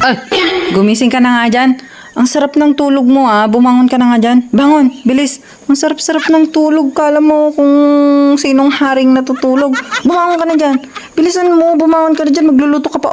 Ay, gumising ka na nga dyan. Ang sarap ng tulog mo bumangon ka na nga dyan. Bangon, bilis. Ang sarap-sarap ng tulog. Kala mo kung sinong haring natutulog. Bumangon ka na dyan. Bilisan mo, bumangon ka na dyan. Magluluto ka pa,